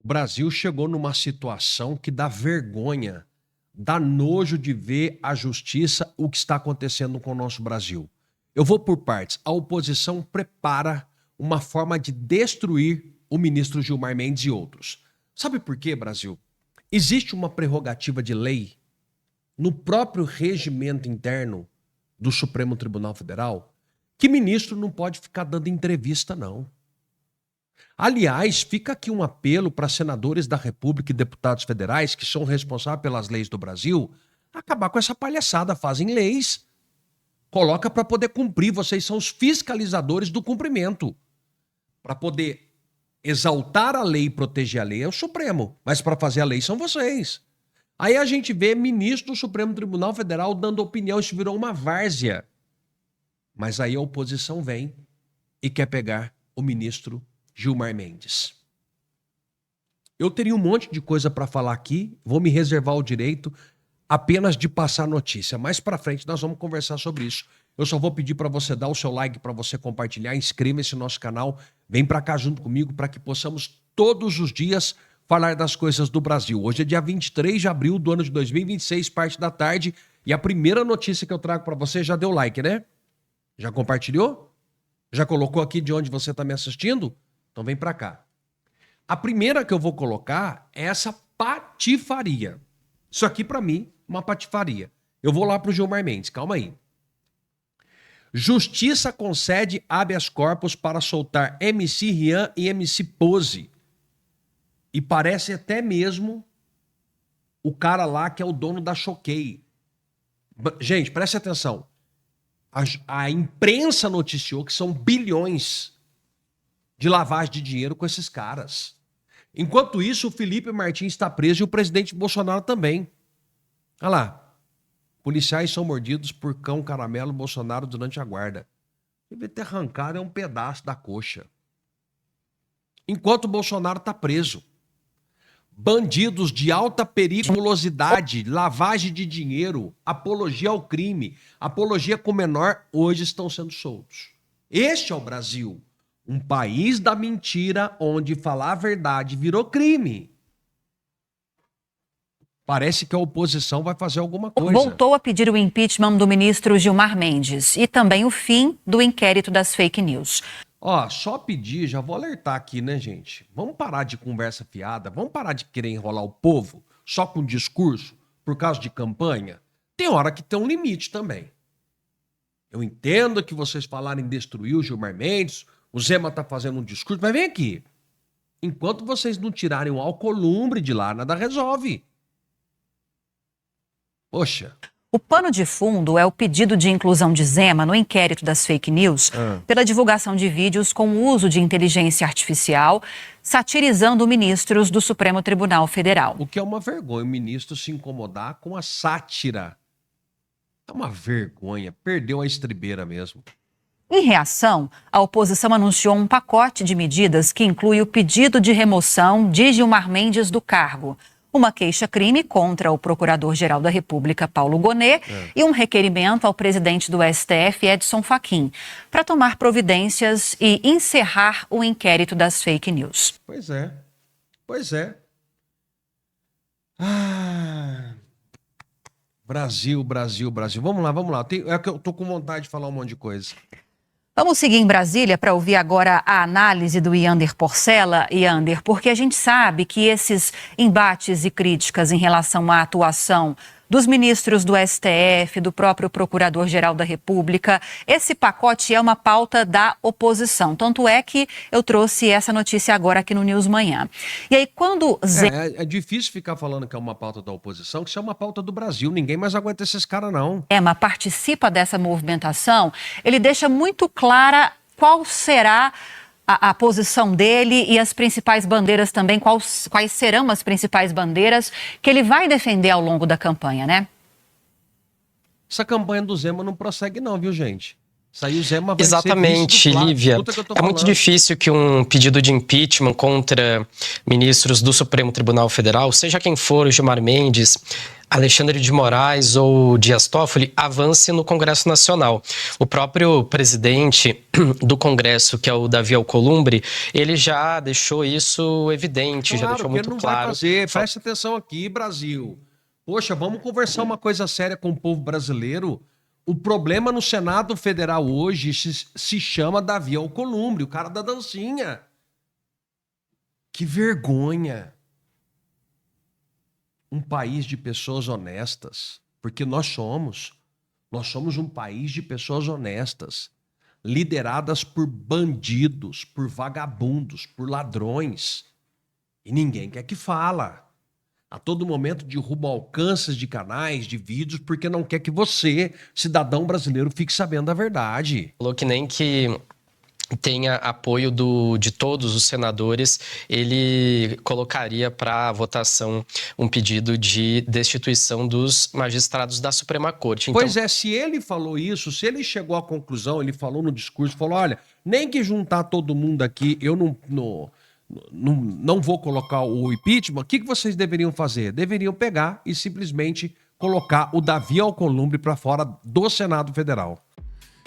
O Brasil chegou numa situação que dá vergonha, dá nojo de ver a justiça, o que está acontecendo com o nosso Brasil. Eu vou por partes. A oposição prepara uma forma de destruir o ministro Gilmar Mendes e outros. Sabe por quê, Brasil? Existe uma prerrogativa de lei no próprio regimento interno do Supremo Tribunal Federal que ministro não pode ficar dando entrevista, não. Aliás, fica aqui um apelo para senadores da República e deputados federais que são responsáveis pelas leis do Brasil acabar com essa palhaçada. Fazem leis. Coloca para poder cumprir. Vocês são os fiscalizadores do cumprimento. Para poder exaltar a lei e proteger a lei é o Supremo, mas para fazer a lei são vocês. Aí a gente vê ministro do Supremo Tribunal Federal dando opinião, isso virou uma várzea. Mas aí a oposição vem e quer pegar o ministro Gilmar Mendes. Eu teria um monte de coisa para falar aqui, vou me reservar o direito apenas de passar notícia. Mais para frente nós vamos conversar sobre isso. Eu só vou pedir para você dar o seu like, para você compartilhar, inscreva-se no nosso canal, vem para cá junto comigo para que possamos todos os dias falar das coisas do Brasil. Hoje é dia 23 de abril do ano de 2026, parte da tarde, e a primeira notícia que eu trago para você, já deu like, né? Já compartilhou? Já colocou aqui de onde você está me assistindo? Então vem para cá. A primeira que eu vou colocar é essa patifaria. Isso aqui para mim, uma patifaria. Eu vou lá pro Gilmar Mendes, calma aí. Justiça concede habeas corpus para soltar MC Rian e MC Pose. E parece até mesmo o cara lá que é o dono da Choquei. Gente, preste atenção. A imprensa noticiou que são bilhões de lavagem de dinheiro com esses caras. Enquanto isso, o Felipe Martins está preso e o presidente Bolsonaro também. Olha lá. Policiais são mordidos por cão caramelo Bolsonaro durante a guarda. Deve ter arrancado um pedaço da coxa. Enquanto o Bolsonaro está preso. Bandidos de alta periculosidade, lavagem de dinheiro, apologia ao crime, apologia com menor, hoje estão sendo soltos. Este é o Brasil. Um país da mentira onde falar a verdade virou crime. Parece que a oposição vai fazer alguma coisa. Voltou a pedir o impeachment do ministro Gilmar Mendes e também o fim do inquérito das fake news. Ó, só pedir, já vou alertar aqui, né, gente? Vamos parar de conversa fiada, vamos parar de querer enrolar o povo só com discurso por causa de campanha. Tem hora que tem um limite também. Eu entendo que vocês falarem em destruir o Gilmar Mendes, o Zema tá fazendo um discurso, mas vem aqui. Enquanto vocês não tirarem o alcolumbre de lá, nada resolve. Poxa. O pano de fundo é o pedido de inclusão de Zema no inquérito das fake news pela divulgação de vídeos com o uso de inteligência artificial, satirizando ministros do Supremo Tribunal Federal. O que é uma vergonha, o ministro se incomodar com a sátira. É uma vergonha, perdeu a estribeira mesmo. Em reação, a oposição anunciou um pacote de medidas que inclui o pedido de remoção de Gilmar Mendes do cargo, uma queixa-crime contra o Procurador-Geral da República, Paulo Gonet, e um requerimento ao presidente do STF, Edson Fachin, para tomar providências e encerrar o inquérito das fake news. Pois é, pois é. Ah, Brasil, Brasil, Brasil. Vamos lá, vamos lá. É que eu tô com vontade de falar um monte de coisa. Vamos seguir em Brasília para ouvir agora a análise do Yander Porcela. Yander, porque a gente sabe que esses embates e críticas em relação à atuação dos ministros do STF, do próprio Procurador-Geral da República, esse pacote é uma pauta da oposição. Tanto é que eu trouxe essa notícia agora aqui no News Manhã. E aí, quando... É difícil ficar falando que é uma pauta da oposição, que isso é uma pauta do Brasil. Ninguém mais aguenta esses caras, não. Zema participa dessa movimentação, ele deixa muito clara qual será a posição dele e as principais bandeiras também, quais serão as principais bandeiras que ele vai defender ao longo da campanha, né? Essa campanha do Zema não prossegue não, viu, gente? Saiu o Zema vai Exatamente, Lívia. É muito difícil que um pedido de impeachment contra ministros do Supremo Tribunal Federal, seja quem for, o Gilmar Mendes, Alexandre de Moraes ou Dias Toffoli avance no Congresso Nacional. O próprio presidente do Congresso, que é o Davi Alcolumbre, ele já deixou isso evidente, já deixou muito claro. claro. Vai fazer. Presta atenção aqui, Brasil. Poxa, vamos conversar uma coisa séria com o povo brasileiro. O problema no Senado Federal hoje se chama Davi Alcolumbre, o cara da dancinha. Que vergonha. Um país de pessoas honestas, porque nós somos um país de pessoas honestas, lideradas por bandidos, por vagabundos, por ladrões, e ninguém quer que fala. A todo momento derruba alcances de canais, de vídeos, porque não quer que você, cidadão brasileiro, fique sabendo da verdade. Falou que nem que tenha apoio de todos os senadores, ele colocaria para votação um pedido de destituição dos magistrados da Suprema Corte. Então... Pois é, se ele falou isso, se ele chegou à conclusão, ele falou no discurso, falou, olha, nem que juntar todo mundo aqui, eu não vou colocar o impeachment, o que vocês deveriam fazer? Deveriam pegar e simplesmente colocar o Davi Alcolumbre para fora do Senado Federal.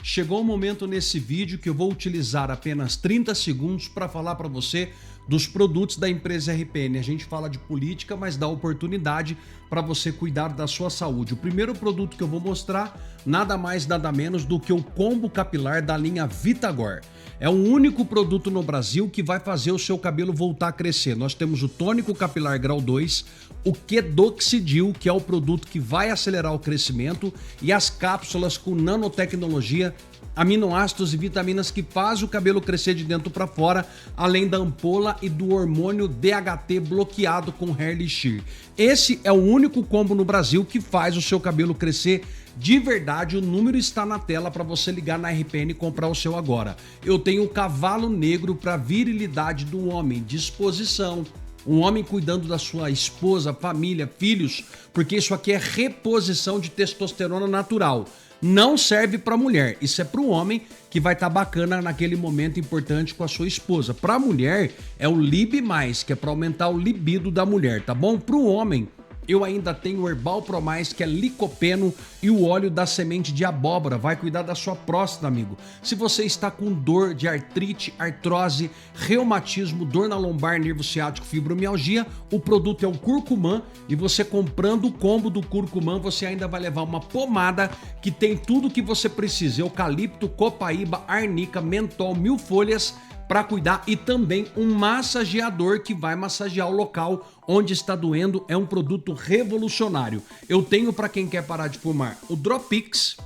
Chegou o momento nesse vídeo que eu vou utilizar apenas 30 segundos para falar para você dos produtos da empresa RPN. A gente fala de política, mas dá oportunidade para você cuidar da sua saúde. O primeiro produto que eu vou mostrar, nada mais, nada menos do que o combo capilar da linha Vitagor. É o único produto no Brasil que vai fazer o seu cabelo voltar a crescer. Nós temos o tônico capilar grau 2, o Quedoxidil, que é o produto que vai acelerar o crescimento, e as cápsulas com nanotecnologia, aminoácidos e vitaminas que faz o cabelo crescer de dentro para fora, além da ampola e do hormônio DHT bloqueado com Hair Elixir. Esse é o único combo no Brasil que faz o seu cabelo crescer de verdade. O número está na tela para você ligar na RPN e comprar o seu agora. Eu tenho o cavalo negro para virilidade do homem, disposição. Um homem cuidando da sua esposa, família, filhos, porque isso aqui é reposição de testosterona natural. Não serve para mulher, isso é para o homem que vai estar bacana naquele momento importante com a sua esposa. Para a mulher é o Lib+, que é para aumentar o libido da mulher, tá bom? Para o homem, eu ainda tenho o Herbal Pro+, que é licopeno, e o óleo da semente de abóbora. Vai cuidar da sua próstata, amigo. Se você está com dor de artrite, artrose, reumatismo, dor na lombar, nervo ciático, fibromialgia, o produto é o curcumã, e você comprando o combo do curcumã, você ainda vai levar uma pomada que tem tudo que você precisa. Eucalipto, copaíba, arnica, mentol, 1000 folhas, para cuidar, e também um massageador que vai massagear o local onde está doendo. É um produto revolucionário. Eu tenho para quem quer parar de fumar o Dropix.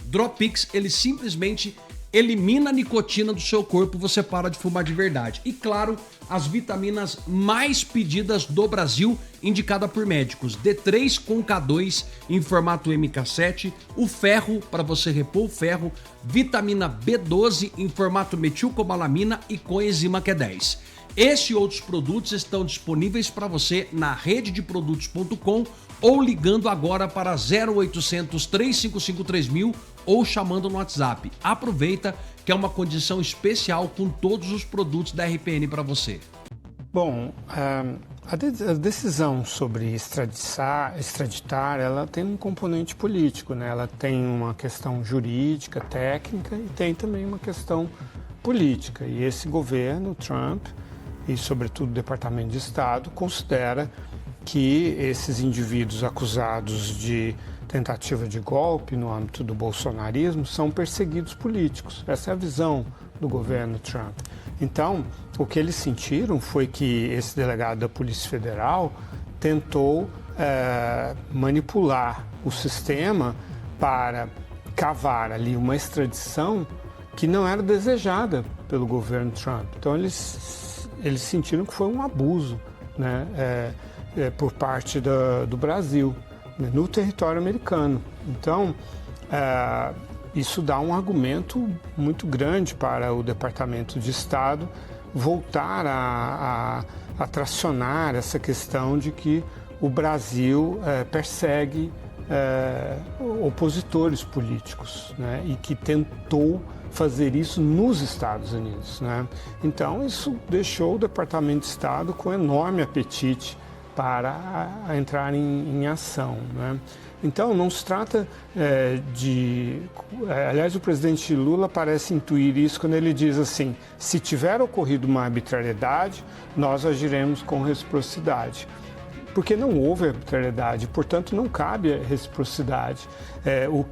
Dropix, ele simplesmente elimina a nicotina do seu corpo, você para de fumar de verdade. E claro, as vitaminas mais pedidas do Brasil, indicada por médicos, D3 com K2 em formato MK7, o ferro para você repor o ferro, vitamina B12 em formato metilcobalamina e coenzima Q10. Este e outros produtos estão disponíveis para você na rededeprodutos.com ou ligando agora para 0800 355 3000 ou chamando no WhatsApp. Aproveita que é uma condição especial com todos os produtos da RPN para você. Bom, a decisão sobre extraditar, ela tem um componente político, né? Ela tem uma questão jurídica, técnica e tem também uma questão política. E esse governo, Trump, e sobretudo o Departamento de Estado, considera que esses indivíduos acusados de tentativa de golpe no âmbito do bolsonarismo são perseguidos políticos. Essa é a visão do governo Trump. Então, o que eles sentiram foi que esse delegado da Polícia Federal tentou manipular o sistema para cavar ali uma extradição que não era desejada pelo governo Trump. Então, eles sentiram que foi um abuso, né, por parte do Brasil, né, no território americano. Então, isso dá um argumento muito grande para o Departamento de Estado voltar a tracionar essa questão de que o Brasil persegue opositores políticos, né, e que tentou fazer isso nos Estados Unidos, né? Então, isso deixou o Departamento de Estado com enorme apetite para entrar em ação, né? Então, não se trata aliás, o presidente Lula parece intuir isso quando ele diz assim: se tiver ocorrido uma arbitrariedade, nós agiremos com reciprocidade. Porque não houve arbitrariedade, portanto, não cabe a reciprocidade.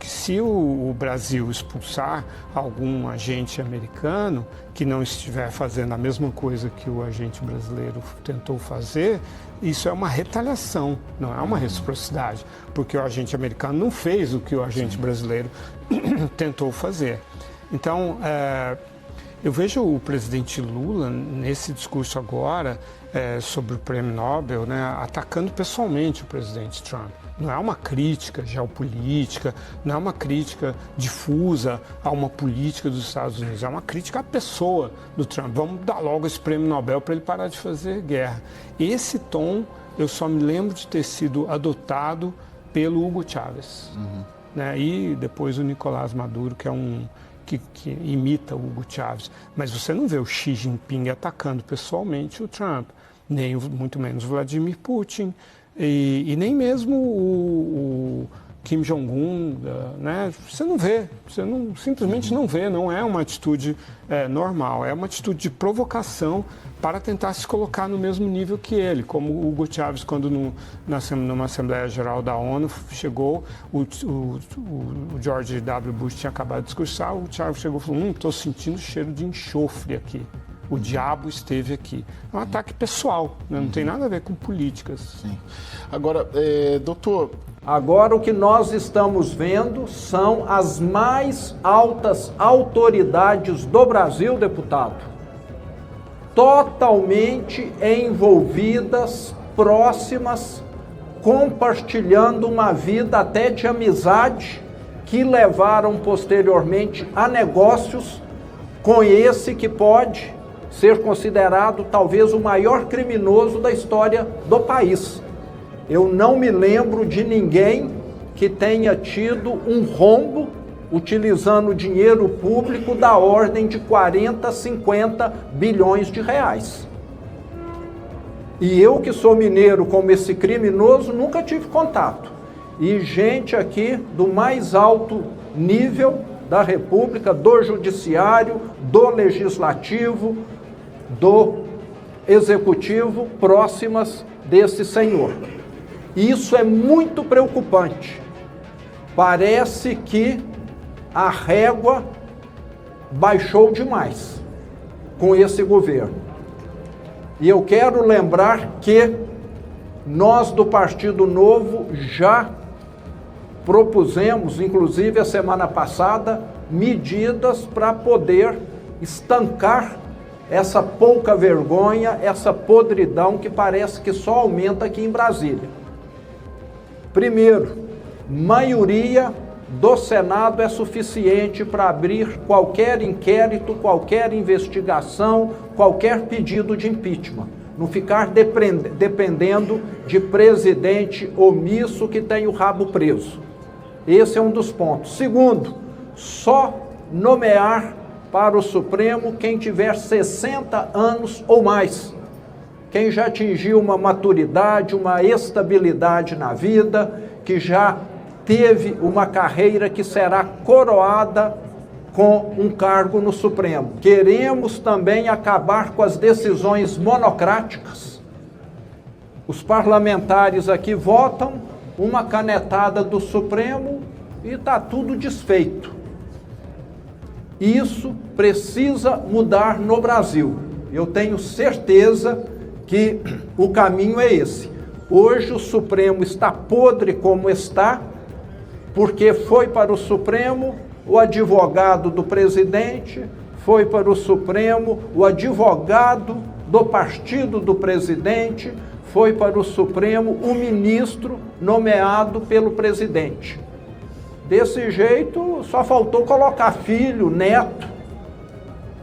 Se o Brasil expulsar algum agente americano que não estiver fazendo a mesma coisa que o agente brasileiro tentou fazer, isso é uma retaliação, não é uma reciprocidade, porque o agente americano não fez o que o agente brasileiro tentou fazer. Então, eu vejo o presidente Lula, nesse discurso agora, sobre o Prêmio Nobel, né, atacando pessoalmente o presidente Trump. Não é uma crítica geopolítica, não é uma crítica difusa a uma política dos Estados Unidos, é uma crítica à pessoa do Trump. Vamos dar logo esse Prêmio Nobel para ele parar de fazer guerra. Esse tom eu só me lembro de ter sido adotado pelo Hugo Chávez, né, e depois o Nicolás Maduro, que é que imita o Hugo Chávez. Mas você não vê o Xi Jinping atacando pessoalmente o Trump, nem muito menos o Vladimir Putin, e nem mesmo o Kim Jong-un, né? Você não vê, simplesmente não vê, não é uma atitude normal, é uma atitude de provocação para tentar se colocar no mesmo nível que ele, como o Hugo Chávez, quando numa Assembleia Geral da ONU chegou, o George W. Bush tinha acabado de discursar, o Chávez chegou e falou: estou sentindo cheiro de enxofre aqui. O diabo esteve aqui. É um ataque pessoal, né? Não tem nada a ver com políticas. Sim. Agora, doutor... Agora o que nós estamos vendo são as mais altas autoridades do Brasil, deputado, totalmente envolvidas, próximas, compartilhando uma vida até de amizade, que levaram posteriormente a negócios com esse que pode ser considerado talvez o maior criminoso da história do país. Eu não me lembro de ninguém que tenha tido um rombo utilizando dinheiro público da ordem de 40, 50 bilhões de reais. E eu, que sou mineiro como esse criminoso, nunca tive contato. E gente aqui do mais alto nível da República, do Judiciário, do Legislativo, do Executivo, próximas desse senhor. Isso é muito preocupante. Parece que a régua baixou demais com esse governo. E eu quero lembrar que nós do Partido Novo já propusemos, inclusive a semana passada, medidas para poder estancar essa pouca vergonha, essa podridão que parece que só aumenta aqui em Brasília. Primeiro, maioria do Senado é suficiente para abrir qualquer inquérito, qualquer investigação, qualquer pedido de impeachment. Não ficar dependendo de presidente omisso que tem o rabo preso. Esse é um dos pontos. Segundo, só nomear para o Supremo quem tiver 60 anos ou mais. Quem já atingiu uma maturidade, uma estabilidade na vida, que já teve uma carreira que será coroada com um cargo no Supremo. Queremos também acabar com as decisões monocráticas. Os parlamentares aqui votam, uma canetada do Supremo e está tudo desfeito. Isso precisa mudar no Brasil. Eu tenho certeza que o caminho é esse. Hoje o Supremo está podre como está, porque foi para o Supremo o advogado do presidente, foi para o Supremo o advogado do partido do presidente, foi para o Supremo o ministro nomeado pelo presidente. Desse jeito, só faltou colocar filho, neto.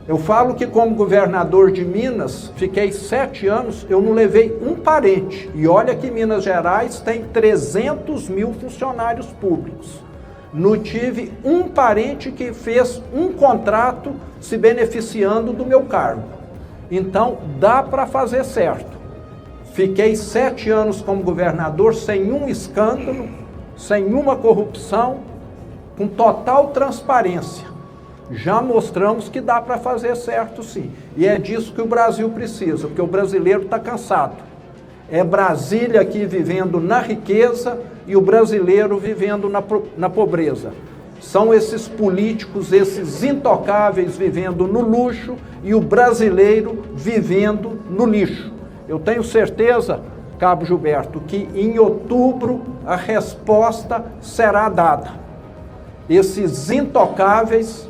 Eu falo que como governador de Minas, fiquei 7 anos, eu não levei um parente. E olha que Minas Gerais tem 300 mil funcionários públicos. Não tive um parente que fez um contrato se beneficiando do meu cargo. Então, dá para fazer certo. Fiquei 7 anos como governador sem um escândalo, sem uma corrupção, com total transparência. Já mostramos que dá para fazer certo, sim. E é disso que o Brasil precisa, porque o brasileiro está cansado. É Brasília aqui vivendo na riqueza e o brasileiro vivendo na pobreza. São esses políticos, esses intocáveis vivendo no luxo e o brasileiro vivendo no lixo. Eu tenho certeza, Cabo Gilberto, que em outubro a resposta será dada. Esses intocáveis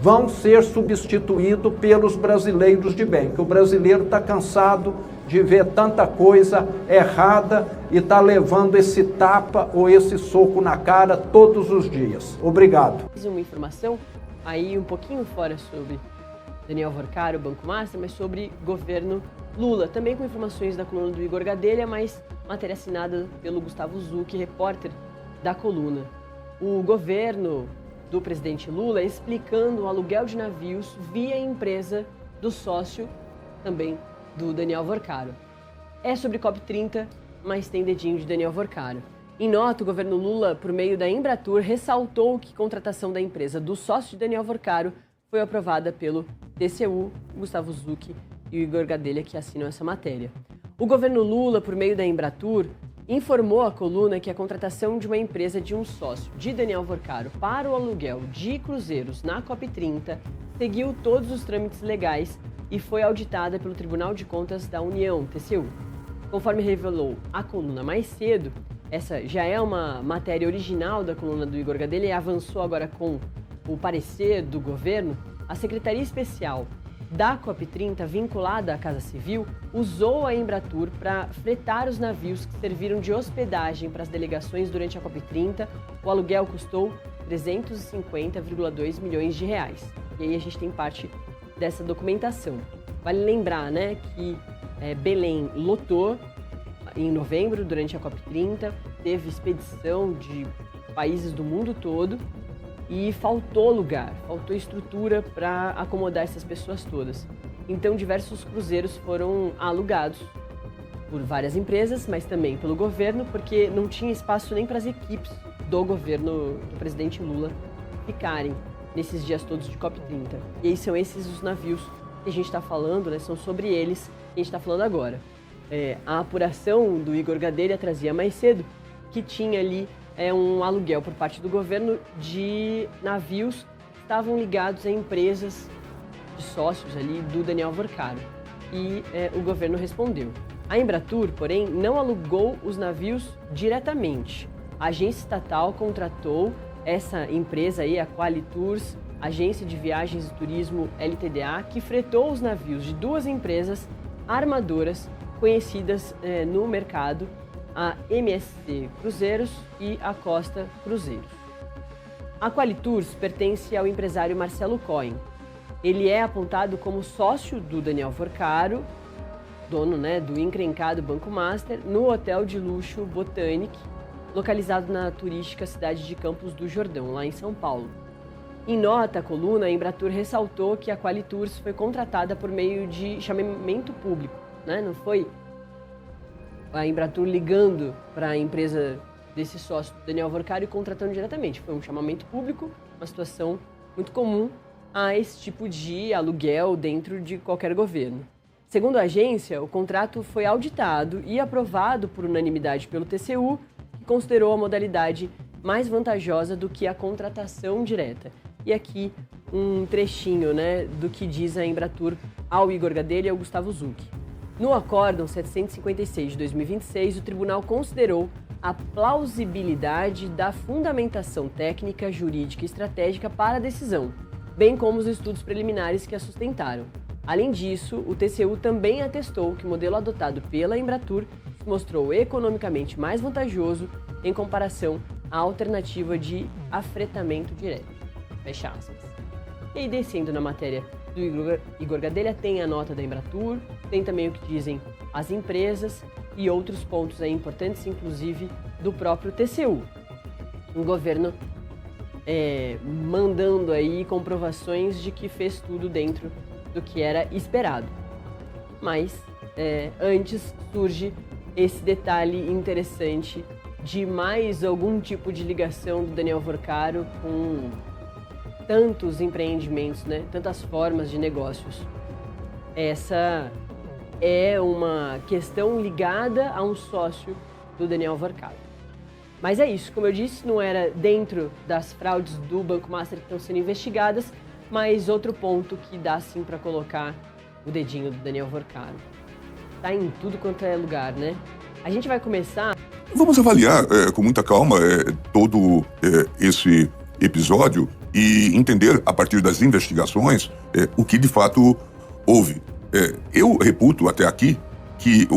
vão ser substituídos pelos brasileiros de bem, que o brasileiro está cansado de ver tanta coisa errada e está levando esse tapa ou esse soco na cara todos os dias. Obrigado. Uma informação aí um pouquinho fora sobre Daniel Vorcaro, Banco Master, mas sobre governo Lula. Também com informações da coluna do Igor Gadelha, mas matéria assinada pelo Gustavo Zucchi, repórter da coluna. O governo do presidente Lula explicando o aluguel de navios via empresa do sócio, também do Daniel Vorcaro. É sobre COP30, mas tem dedinho de Daniel Vorcaro. Em nota, o governo Lula, por meio da Embratur, ressaltou que a contratação da empresa do sócio de Daniel Vorcaro foi aprovada pelo TCU, Gustavo Zucchi e o Igor Gadelha, que assinam essa matéria. O governo Lula, por meio da Embratur, informou à coluna que a contratação de uma empresa de um sócio de Daniel Vorcaro para o aluguel de cruzeiros na COP30 seguiu todos os trâmites legais e foi auditada pelo Tribunal de Contas da União, TCU. Conforme revelou a coluna mais cedo, essa já é uma matéria original da coluna do Igor Gadelha e avançou agora com o parecer do governo. A Secretaria Especial da COP30, vinculada à Casa Civil, usou a Embratur para fretar os navios que serviram de hospedagem para as delegações durante a COP30. O aluguel custou 350,2 milhões de reais. E aí a gente tem parte dessa documentação. Vale lembrar, né, que Belém lotou em novembro, durante a COP30, teve expedição de países do mundo todo e faltou lugar, faltou estrutura para acomodar essas pessoas todas. Então, diversos cruzeiros foram alugados por várias empresas, mas também pelo governo, porque não tinha espaço nem para as equipes do governo do presidente Lula ficarem nesses dias todos de COP30. E aí são esses os navios que a gente está falando, né? São sobre eles que a gente está falando agora. A apuração do Igor Gadelha trazia mais cedo que tinha ali um aluguel por parte do governo de navios que estavam ligados a empresas de sócios ali do Daniel Vorcaro. E o governo respondeu. A Embratur, porém, não alugou os navios diretamente. A agência estatal contratou essa empresa aí, a Qualitours, agência de viagens e turismo LTDA, que fretou os navios de duas empresas armadoras conhecidas no mercado, a MSC Cruzeiros e a Costa Cruzeiros. A Qualitours pertence ao empresário Marcelo Cohen. Ele é apontado como sócio do Daniel Vorcaro, dono, né, do encrencado Banco Master, no hotel de luxo Botanic, localizado na turística cidade de Campos do Jordão, lá em São Paulo. Em nota à coluna, a Embratur ressaltou que a Qualitours foi contratada por meio de chamamento público, né? Não foi a Embratur ligando para a empresa desse sócio, Daniel Vorcaro, e contratando diretamente. Foi um chamamento público, uma situação muito comum a esse tipo de aluguel dentro de qualquer governo. Segundo a agência, o contrato foi auditado e aprovado por unanimidade pelo TCU, que considerou a modalidade mais vantajosa do que a contratação direta. E aqui um trechinho, né, do que diz a Embratur ao Igor Gadelha e ao Gustavo Zucchi. No Acórdão 756 de 2026, o tribunal considerou a plausibilidade da fundamentação técnica, jurídica e estratégica para a decisão, bem como os estudos preliminares que a sustentaram. Além disso, o TCU também atestou que o modelo adotado pela Embratur se mostrou economicamente mais vantajoso em comparação à alternativa de afretamento direto. Fecha aspas. E aí, descendo na matéria do Igor Gadelha, tem a nota da Embratur, tem também o que dizem as empresas e outros pontos aí importantes, inclusive do próprio TCU. O governo mandando aí comprovações de que fez tudo dentro do que era esperado. Mas antes surge esse detalhe interessante de mais algum tipo de ligação do Daniel Vorcaro com tantos empreendimentos, né? Tantas formas de negócios. Essa é uma questão ligada a um sócio do Daniel Vorcaro. Mas é isso, como eu disse, não era dentro das fraudes do Banco Master que estão sendo investigadas, mas outro ponto que dá sim para colocar o dedinho do Daniel Vorcaro. Tá em tudo quanto é lugar, né? A gente vai começar... Vamos avaliar com muita calma todo esse episódio e entender, a partir das investigações, o que de fato houve. Eu reputo até aqui que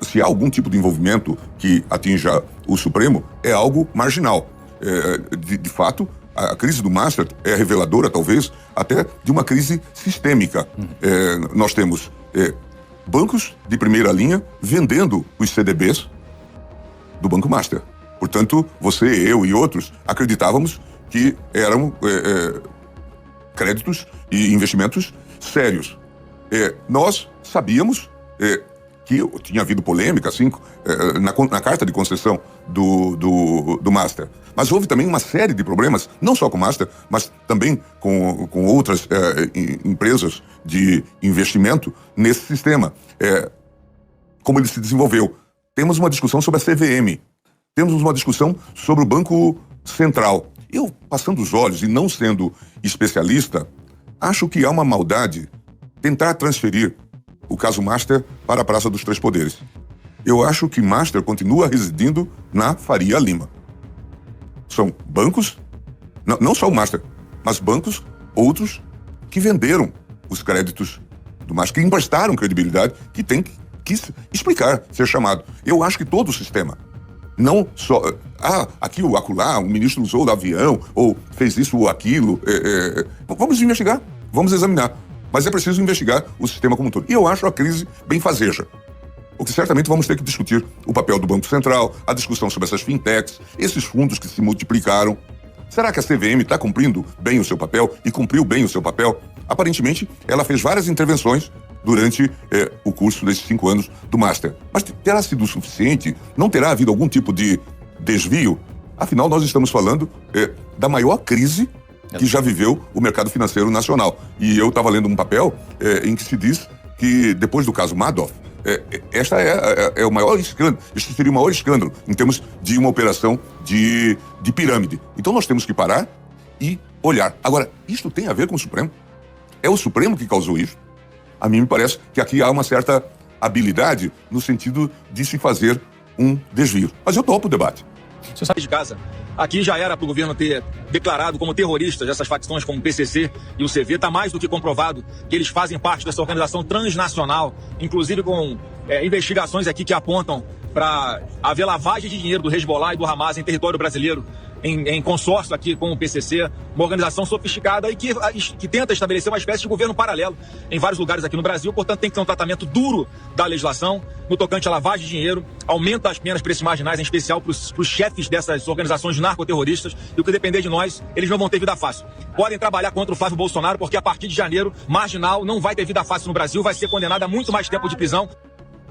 se há algum tipo de envolvimento que atinja o Supremo, é algo marginal. De fato, a crise do Master é reveladora, talvez, até de uma crise sistêmica. Nós temos bancos de primeira linha vendendo os CDBs do Banco Master. Portanto, você, eu e outros acreditávamos que eram créditos e investimentos sérios. Nós sabíamos que tinha havido polêmica, assim, na carta de concessão do Master. Mas houve também uma série de problemas, não só com o Master, mas também com outras empresas de investimento nesse sistema. Como ele se desenvolveu. Temos uma discussão sobre a CVM. Temos uma discussão sobre o Banco Central. Eu, passando os olhos e não sendo especialista, acho que há uma maldade tentar transferir o caso Master para a Praça dos Três Poderes. Eu acho que Master continua residindo na Faria Lima. São bancos, não só o Master, mas bancos outros que venderam os créditos do Master, que emprestaram credibilidade, que tem que explicar, ser chamado. Eu acho que todo o sistema, não só... aqui ou acolá, o ministro usou do avião, ou fez isso ou aquilo. Vamos investigar, vamos examinar. Mas é preciso investigar o sistema como um todo. E eu acho a crise benfazeja. Porque certamente vamos ter que discutir o papel do Banco Central, a discussão sobre essas fintechs, esses fundos que se multiplicaram. Será que a CVM está cumprindo bem o seu papel e cumpriu bem o seu papel? Aparentemente, ela fez várias intervenções durante o curso desses 5 anos do Master. Mas terá sido o suficiente? Não terá havido algum tipo de desvio? Afinal, nós estamos falando da maior crise que já viveu o mercado financeiro nacional. E eu estava lendo um papel em que se diz que, depois do caso Madoff, esta é o maior escândalo, este seria o maior escândalo em termos de uma operação de pirâmide. Então nós temos que parar e olhar. Agora, isto tem a ver com o Supremo? É o Supremo que causou isso? A mim me parece que aqui há uma certa habilidade no sentido de se fazer um desvio. Mas eu topo o debate. Você sabe de casa, aqui já era para o governo ter declarado como terroristas essas facções como o PCC e o CV. Está mais do que comprovado que eles fazem parte dessa organização transnacional, inclusive com investigações aqui que apontam para haver lavagem de dinheiro do Hezbollah e do Hamas em território brasileiro, em consórcio aqui com o PCC, uma organização sofisticada e que tenta estabelecer uma espécie de governo paralelo em vários lugares aqui no Brasil. Portanto, tem que ter um tratamento duro da legislação no tocante à lavagem de dinheiro, aumenta as penas para esses marginais, em especial para os chefes dessas organizações narcoterroristas, e o que depender de nós, eles não vão ter vida fácil. Podem trabalhar contra o Flávio Bolsonaro, porque a partir de janeiro, marginal não vai ter vida fácil no Brasil, vai ser condenado a muito mais tempo de prisão.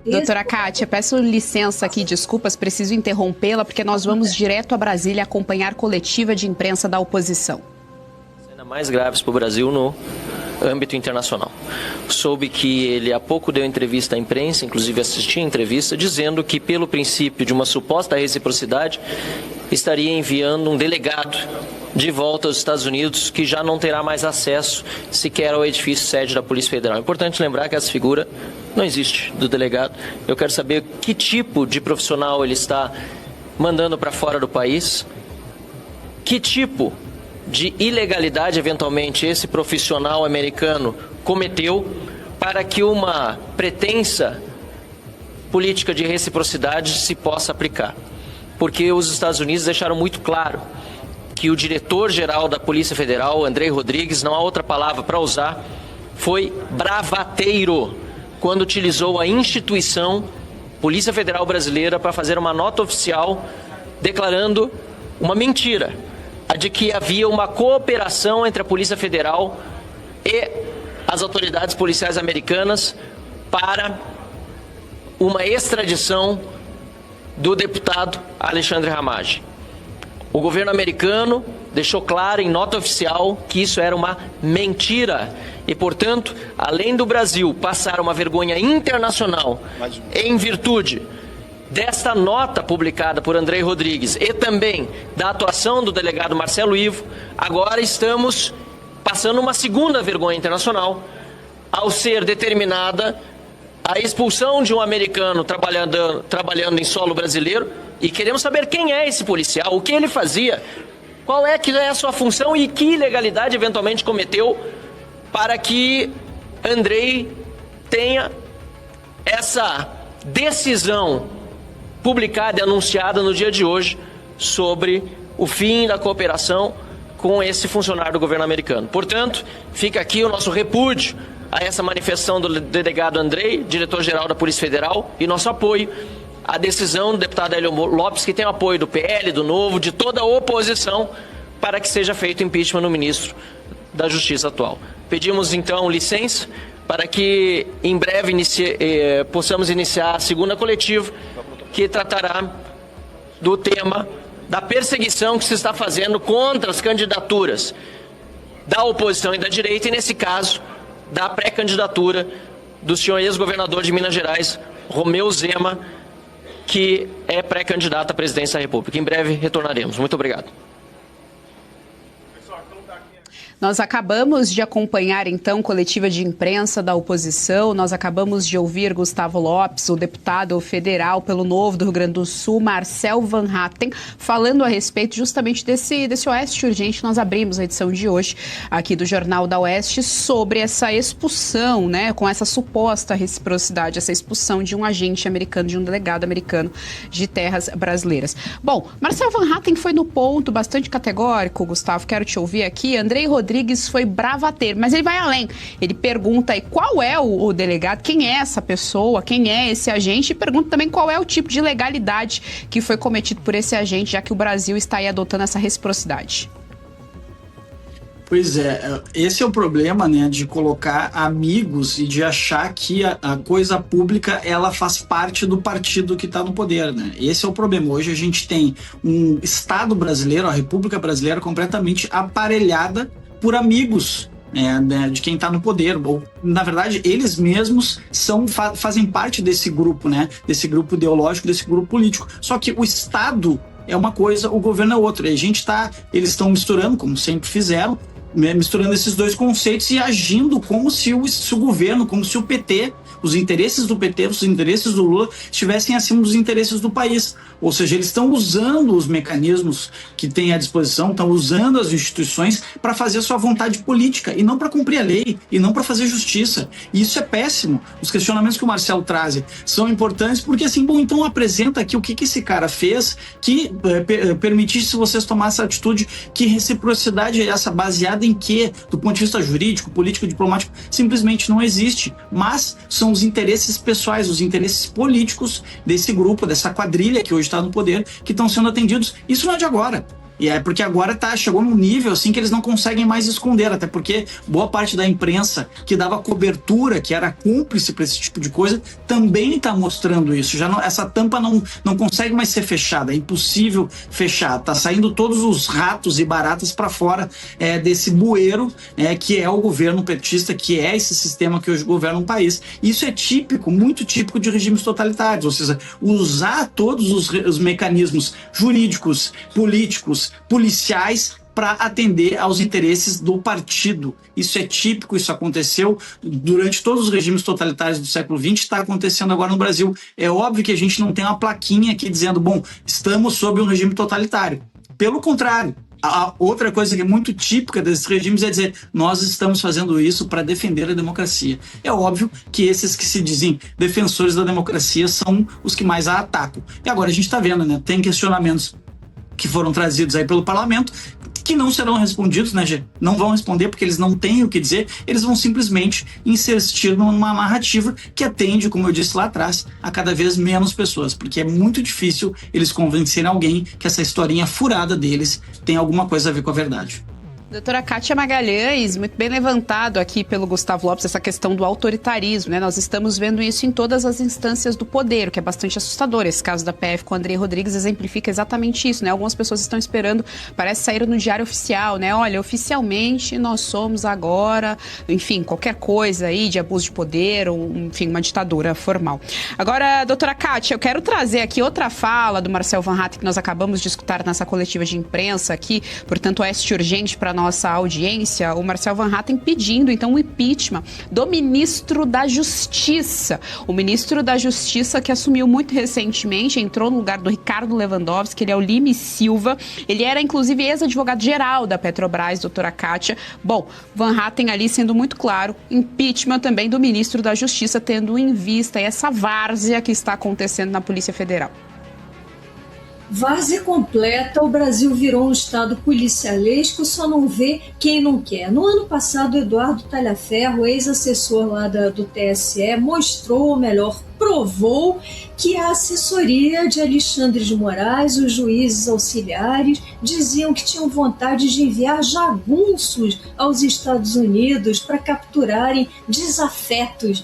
Doutora Kátia, peço licença aqui, desculpas, preciso interrompê-la, porque nós vamos direto a Brasília acompanhar coletiva de imprensa da oposição. Ainda mais graves para o Brasil no âmbito internacional. Soube que ele há pouco deu entrevista à imprensa, inclusive assisti a entrevista, dizendo que, pelo princípio de uma suposta reciprocidade, estaria enviando um delegado de volta aos Estados Unidos, que já não terá mais acesso sequer ao edifício sede da Polícia Federal. É importante lembrar que essa figura não existe, do delegado. Eu quero saber que tipo de profissional ele está mandando para fora do país, que tipo de ilegalidade, eventualmente, esse profissional americano cometeu para que uma pretensa política de reciprocidade se possa aplicar. Porque os Estados Unidos deixaram muito claro que o diretor-geral da Polícia Federal, Andrei Rodrigues, não há outra palavra para usar, foi bravateiro quando utilizou a instituição Polícia Federal Brasileira para fazer uma nota oficial declarando uma mentira, a de que havia uma cooperação entre a Polícia Federal e as autoridades policiais americanas para uma extradição do deputado Alexandre Ramagem. O governo americano deixou claro em nota oficial que isso era uma mentira e, portanto, além do Brasil passar uma vergonha internacional em virtude desta nota publicada por Andrei Rodrigues e também da atuação do delegado Marcelo Ivo, agora estamos passando uma segunda vergonha internacional ao ser determinada a expulsão de um americano trabalhando em solo brasileiro, e queremos saber quem é esse policial, o que ele fazia, qual é que é a sua função e que ilegalidade eventualmente cometeu para que Andrei tenha essa decisão publicada e anunciada no dia de hoje sobre o fim da cooperação com esse funcionário do governo americano. Portanto, fica aqui o nosso repúdio a essa manifestação do delegado Andrei, diretor-geral da Polícia Federal, e nosso apoio à decisão do deputado Hélio Lopes, que tem o apoio do PL, do Novo, de toda a oposição, para que seja feito impeachment no ministro da Justiça atual. Pedimos, então, licença para que, em breve, possamos iniciar a segunda coletiva, que tratará do tema da perseguição que se está fazendo contra as candidaturas da oposição e da direita, e, nesse caso, da pré-candidatura do senhor ex-governador de Minas Gerais, Romeu Zema, que é pré-candidato à presidência da República. Em breve retornaremos. Muito obrigado. Nós acabamos de acompanhar, então, coletiva de imprensa da oposição. Nós acabamos de ouvir Gustavo Lopes, o deputado federal pelo Novo do Rio Grande do Sul, Marcel Van Hatten, falando a respeito justamente desse Oeste Urgente. Nós abrimos a edição de hoje aqui do Jornal da Oeste sobre essa expulsão, né, com essa suposta reciprocidade, essa expulsão de um agente americano, de um delegado americano de terras brasileiras. Bom, Marcel Van Hatten foi no ponto bastante categórico, Gustavo, quero te ouvir aqui. Andrei Rodrigues foi bravateiro, mas ele vai além. Ele pergunta aí qual é o delegado, quem é essa pessoa, quem é esse agente, e pergunta também qual é o tipo de ilegalidade que foi cometido por esse agente, já que o Brasil está aí adotando essa reciprocidade. Pois é, esse é o problema, né, de colocar amigos e de achar que a coisa pública, ela faz parte do partido que está no poder, né? Esse é o problema. Hoje a gente tem um Estado brasileiro, a República Brasileira, completamente aparelhada por amigos, né, de quem está no poder, ou na verdade eles mesmos fazem parte desse grupo, né, desse grupo ideológico, desse grupo político. Só que o Estado é uma coisa, o governo é outra. E eles estão misturando, como sempre fizeram, misturando esses dois conceitos e agindo como se o governo, como se o PT, os interesses do PT, os interesses do Lula estivessem acima dos interesses do país. Ou seja, eles estão usando os mecanismos que têm à disposição, estão usando as instituições para fazer sua vontade política e não para cumprir a lei e não para fazer justiça. E isso é péssimo. Os questionamentos que o Marcelo traz são importantes porque, assim, bom, então apresenta aqui o que esse cara fez que permitisse vocês tomar essa atitude. Que reciprocidade é essa? Baseada em quê? Do ponto de vista jurídico, político, diplomático, simplesmente não existe. Mas são os interesses pessoais, os interesses políticos desse grupo, dessa quadrilha que hoje está no poder, que estão sendo atendidos. Isso não é de agora. E é porque agora chegou num nível assim que eles não conseguem mais esconder, até porque boa parte da imprensa que dava cobertura, que era cúmplice para esse tipo de coisa, também está mostrando isso. Essa tampa não consegue mais ser fechada, é impossível fechar. Tá saindo todos os ratos e baratas para fora desse bueiro que é o governo petista, que é esse sistema que hoje governa um país. Isso é típico, muito típico de regimes totalitários, ou seja, usar todos os mecanismos jurídicos, políticos, policiais para atender aos interesses do partido. Isso é típico, isso aconteceu durante todos os regimes totalitários do século XX, está acontecendo agora no Brasil. É óbvio que a gente não tem uma plaquinha aqui dizendo, bom, estamos sob um regime totalitário. Pelo contrário, a outra coisa que é muito típica desses regimes é dizer, nós estamos fazendo isso para defender a democracia. É óbvio que esses que se dizem defensores da democracia são os que mais a atacam. E agora a gente está vendo, né? Tem questionamentos que foram trazidos aí pelo parlamento, que não serão respondidos, né, Gê? Não vão responder porque eles não têm o que dizer, eles vão simplesmente insistir numa narrativa que atende, como eu disse lá atrás, a cada vez menos pessoas, porque é muito difícil eles convencerem alguém que essa historinha furada deles tem alguma coisa a ver com a verdade. Doutora Kátia Magalhães, muito bem levantado aqui pelo Gustavo Lopes essa questão do autoritarismo, né? Nós estamos vendo isso em todas as instâncias do poder, o que é bastante assustador. Esse caso da PF com o André Rodrigues exemplifica exatamente isso, né? Algumas pessoas estão esperando, parece sair no Diário Oficial, né? Olha, oficialmente nós somos agora, enfim, qualquer coisa aí de abuso de poder ou, enfim, uma ditadura formal. Agora, doutora Kátia, eu quero trazer aqui outra fala do Marcel Van Hatten que nós acabamos de escutar nessa coletiva de imprensa aqui, portanto, oeste urgente para nossa audiência, o Marcel Van Hatten pedindo, então, o impeachment do ministro da Justiça. O ministro da Justiça que assumiu muito recentemente, entrou no lugar do Ricardo Lewandowski, ele é o Lime Silva, ele era, inclusive, ex-advogado-geral da Petrobras, doutora Kátia. Bom, Van Hatten ali sendo muito claro, impeachment também do ministro da Justiça, tendo em vista essa várzea que está acontecendo na Polícia Federal. Várzea completa, o Brasil virou um estado policialesco, só não vê quem não quer. No ano passado, Eduardo Talhaferro, ex-assessor lá do TSE, mostrou, ou melhor, provou que a assessoria de Alexandre de Moraes, os juízes auxiliares, diziam que tinham vontade de enviar jagunços aos Estados Unidos para capturarem desafetos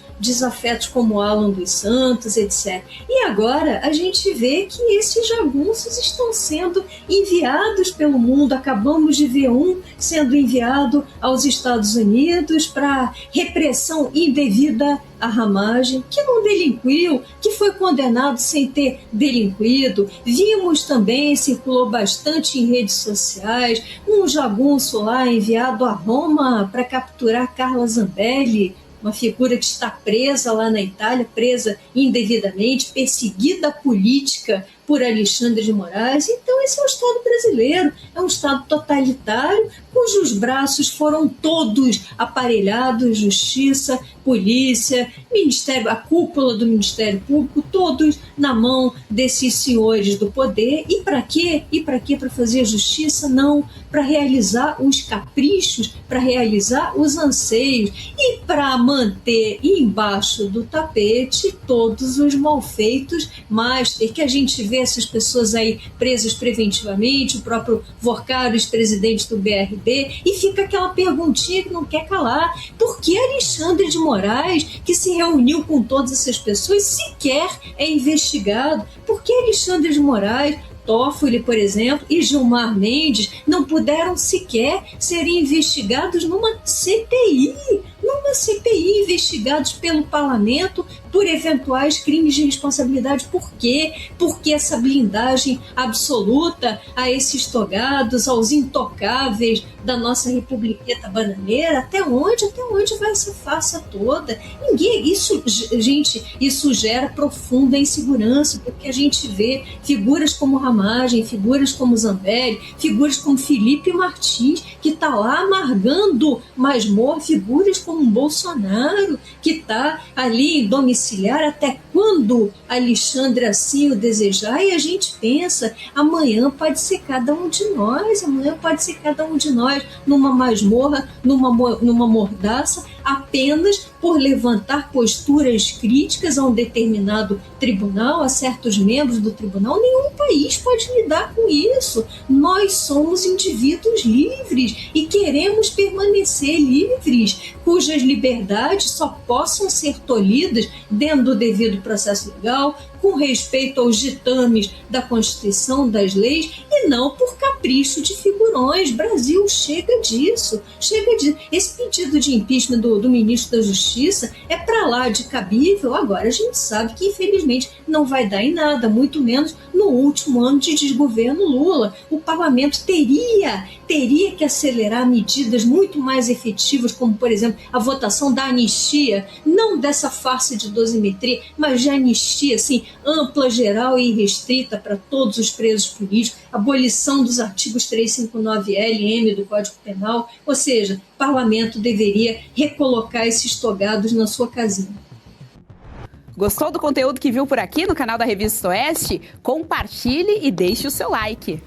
como Alan dos Santos, etc. E agora a gente vê que esses jagunços estão sendo enviados pelo mundo. Acabamos de ver um sendo enviado aos Estados Unidos para repressão indevida à ramagem, que não delinquiu, que foi condenado sem ter delinquido. Vimos também, circulou bastante em redes sociais, um jagunço lá enviado a Roma para capturar Carla Zambelli, uma figura que está presa lá na Itália, presa indevidamente, perseguida política por Alexandre de Moraes. Então esse é o Estado brasileiro, é um Estado totalitário, cujos braços foram todos aparelhados, justiça, polícia, ministério, a cúpula do Ministério Público, todos na mão desses senhores do poder. E para quê? E para quê? Para fazer justiça? Não, para realizar os caprichos, para realizar os anseios e para manter embaixo do tapete todos os malfeitos master, que a gente vê essas pessoas aí presas preventivamente, o próprio Vorcaro, ex-presidente do BRB, e fica aquela perguntinha que não quer calar: por que Alexandre de Moraes, que se reuniu com todas essas pessoas, sequer é investigado? Por que Alexandre de Moraes, Toffoli, por exemplo, e Gilmar Mendes não puderam sequer serem investigados numa CPI? Investigados pelo parlamento por eventuais crimes de responsabilidade. Por quê? Porque essa blindagem absoluta a esses togados, aos intocáveis da nossa republiqueta bananeira, até onde vai essa farsa toda? Isso gera profunda insegurança, porque a gente vê figuras como Ramagem, figuras como Zambelli, figuras como Felipe Martins, que está lá amargando masmorra, figuras como Bolsonaro, que está ali em domiciliar até quando Alexandre assim o desejar. E a gente pensa, amanhã pode ser cada um de nós, numa masmorra, numa mordaça, apenas por levantar posturas críticas a um determinado tribunal, a certos membros do tribunal. Nenhum país pode lidar com isso. Nós somos indivíduos livres e queremos permanecer livres, cujas liberdades só possam ser tolhidas dentro do devido processo legal, com respeito aos ditames da Constituição, das leis, e não por capricho de figurões. Brasil, chega disso. Esse pedido de impeachment do ministro da Justiça é para lá de cabível. Agora, a gente sabe que, infelizmente, não vai dar em nada, muito menos no último ano de desgoverno Lula. O parlamento teria que acelerar medidas muito mais efetivas, como, por exemplo, a votação da anistia, não dessa farsa de dosimetria, mas de anistia, assim, ampla, geral e restrita para todos os presos políticos, abolição dos artigos 359L e M do Código Penal. Ou seja, o parlamento deveria recolocar esses togados na sua casinha. Gostou do conteúdo que viu por aqui no canal da Revista Oeste? Compartilhe e deixe o seu like.